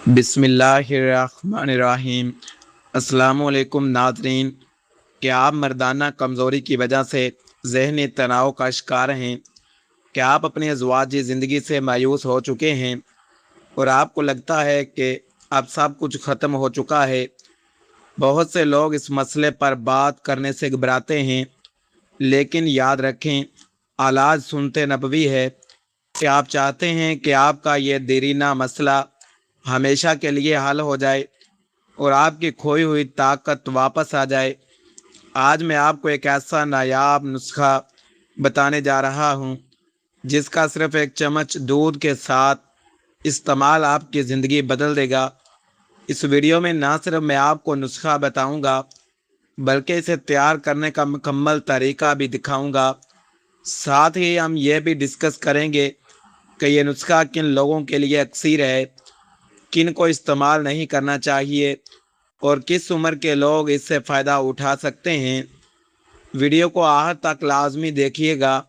بسم اللہ الرحمن الرحیم۔ السلام علیکم ناظرین، کیا آپ مردانہ کمزوری کی وجہ سے ذہنی تناؤ کا شکار ہیں؟ کیا آپ اپنی ازواجی زندگی سے مایوس ہو چکے ہیں اور آپ کو لگتا ہے کہ اب سب کچھ ختم ہو چکا ہے؟ بہت سے لوگ اس مسئلے پر بات کرنے سے گھبراتے ہیں، لیکن یاد رکھیں، علاج سنت نبوی ہے کہ آپ چاہتے ہیں کہ آپ کا یہ دیرینہ مسئلہ ہمیشہ کے لیے حل ہو جائے اور آپ کی کھوئی ہوئی طاقت واپس آ جائے۔ آج میں آپ کو ایک ایسا نایاب نسخہ بتانے جا رہا ہوں جس کا صرف ایک چمچ دودھ کے ساتھ استعمال آپ کی زندگی بدل دے گا۔ اس ویڈیو میں نہ صرف میں آپ کو نسخہ بتاؤں گا بلکہ اسے تیار کرنے کا مکمل طریقہ بھی دکھاؤں گا۔ ساتھ ہی ہم یہ بھی ڈسکس کریں گے کہ یہ نسخہ کن لوگوں کے لیے اکثیر ہے، کن کو استعمال نہیں کرنا چاہیے اور کس عمر کے لوگ اس سے فائدہ اٹھا سکتے ہیں۔ ویڈیو کو آخر تک لازمی دیکھیے گا،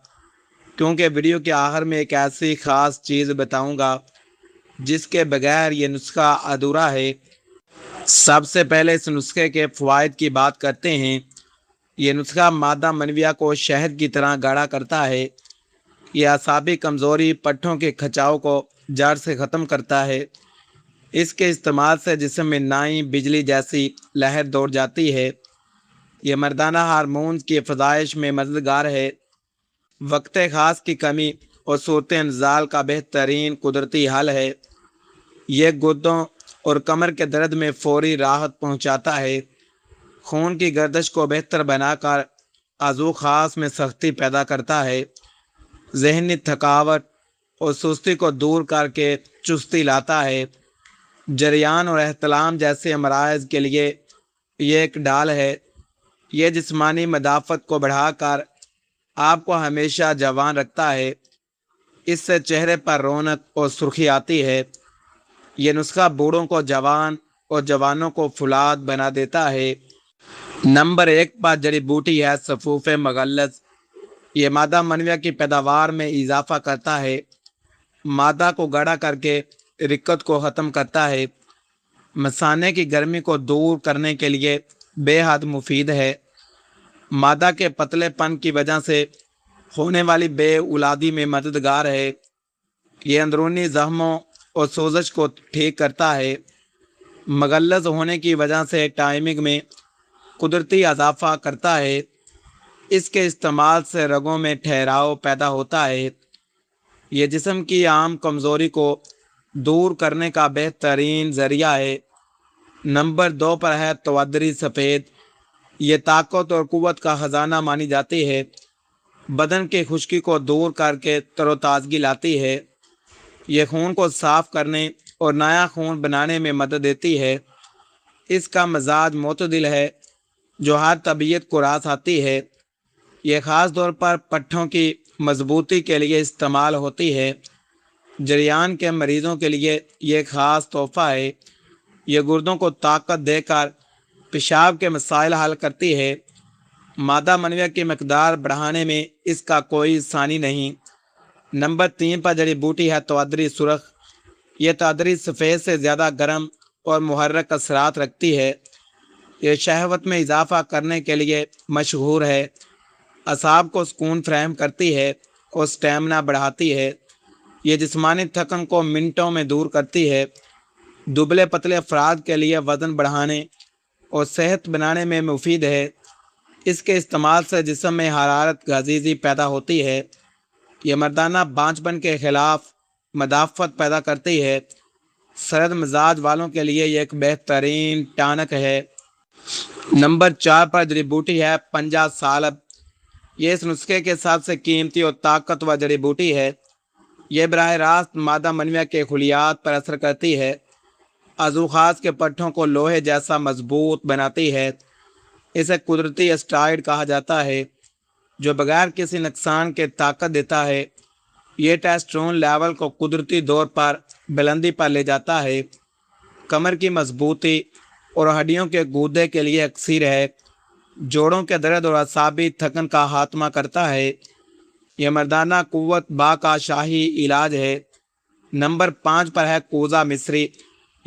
کیونکہ ویڈیو کے آخر میں ایک ایسی خاص چیز بتاؤں گا جس کے بغیر یہ نسخہ ادھورا ہے۔ سب سے پہلے اس نسخے کے فوائد کی بات کرتے ہیں۔ یہ نسخہ مادہ منویہ کو شہد کی طرح گاڑھا کرتا ہے۔ یہ اعصابی کمزوری، پٹھوں کے کھچاؤ کو جڑ سے ختم کرتا ہے۔ اس کے استعمال سے جسم میں نئی بجلی جیسی لہر دوڑ جاتی ہے۔ یہ مردانہ ہارمونز کی افزائش میں مددگار ہے۔ وقت خاص کی کمی اور صورت انزال کا بہترین قدرتی حل ہے۔ یہ گردوں اور کمر کے درد میں فوری راحت پہنچاتا ہے۔ خون کی گردش کو بہتر بنا کر عضو خاص میں سختی پیدا کرتا ہے۔ ذہنی تھکاوٹ اور سستی کو دور کر کے چستی لاتا ہے۔ جریان اور احتلام جیسے امراض کے لیے یہ ایک ڈال ہے۔ یہ جسمانی مدافعت کو بڑھا کر آپ کو ہمیشہ جوان رکھتا ہے۔ اس سے چہرے پر رونق اور سرخی آتی ہے۔ یہ نسخہ بوڑھوں کو جوان اور جوانوں کو فولاد بنا دیتا ہے۔ نمبر 1 پر جڑی بوٹی ہے صفوف مغلظ۔ یہ مادہ منویہ کی پیداوار میں اضافہ کرتا ہے۔ مادہ کو گاڑھا کر کے رکت کو ختم کرتا ہے۔ مثانے کی گرمی کو دور کرنے کے لیے بے حد مفید ہے۔ مادہ کے پتلے پن کی وجہ سے ہونے والی بے اولادی میں مددگار ہے۔ یہ اندرونی زخموں اور سوزش کو ٹھیک کرتا ہے۔ مغلظ ہونے کی وجہ سے ٹائمنگ میں قدرتی اضافہ کرتا ہے۔ اس کے استعمال سے رگوں میں ٹھہراؤ پیدا ہوتا ہے۔ یہ جسم کی عام کمزوری کو دور کرنے کا بہترین ذریعہ ہے۔ نمبر 2 پر ہے توادری سفید۔ یہ طاقت اور قوت کا خزانہ مانی جاتی ہے۔ بدن کی خشکی کو دور کر کے تر و تازگی لاتی ہے۔ یہ خون کو صاف کرنے اور نیا خون بنانے میں مدد دیتی ہے۔ اس کا مزاج معتدل ہے جو ہر طبیعت کو راحت آتی ہے۔ یہ خاص طور پر پٹھوں کی مضبوطی کے لیے استعمال ہوتی ہے۔ جریان کے مریضوں کے لیے یہ خاص تحفہ ہے۔ یہ گردوں کو طاقت دے کر پیشاب کے مسائل حل کرتی ہے۔ مادہ منویہ کی مقدار بڑھانے میں اس کا کوئی ثانی نہیں۔ نمبر 3 پر جڑی بوٹی ہے توادری سرخ۔ یہ توادری سفید سے زیادہ گرم اور محرک اثرات رکھتی ہے۔ یہ شہوت میں اضافہ کرنے کے لیے مشہور ہے۔ اعصاب کو سکون فراہم کرتی ہے اور سٹیمنا بڑھاتی ہے۔ یہ جسمانی تھکن کو منٹوں میں دور کرتی ہے۔ دبلے پتلے افراد کے لیے وزن بڑھانے اور صحت بنانے میں مفید ہے۔ اس کے استعمال سے جسم میں حرارت عزیزی پیدا ہوتی ہے۔ یہ مردانہ بانجھ پن کے خلاف مدافعت پیدا کرتی ہے۔ سرد مزاج والوں کے لیے یہ ایک بہترین ٹانک ہے۔ نمبر 4 پر جڑی بوٹی ہے پنجہ سالب۔ یہ اس نسخے کے سب سے قیمتی اور طاقتور جڑی بوٹی ہے۔ یہ براہ راست مادہ منویہ کے خلیات پر اثر کرتی ہے۔ عضو خاص کے پٹھوں کو لوہے جیسا مضبوط بناتی ہے۔ اسے قدرتی اسٹرائڈ کہا جاتا ہے جو بغیر کسی نقصان کے طاقت دیتا ہے۔ یہ ٹیسٹرون لیول کو قدرتی طور پر بلندی پر لے جاتا ہے۔ کمر کی مضبوطی اور ہڈیوں کے گودے کے لیے اکثیر ہے۔ جوڑوں کے درد اور اعصابی تھکن کا خاتمہ کرتا ہے۔ یہ مردانہ قوت با کا شاہی علاج ہے۔ نمبر 5 پر ہے کوزہ مصری۔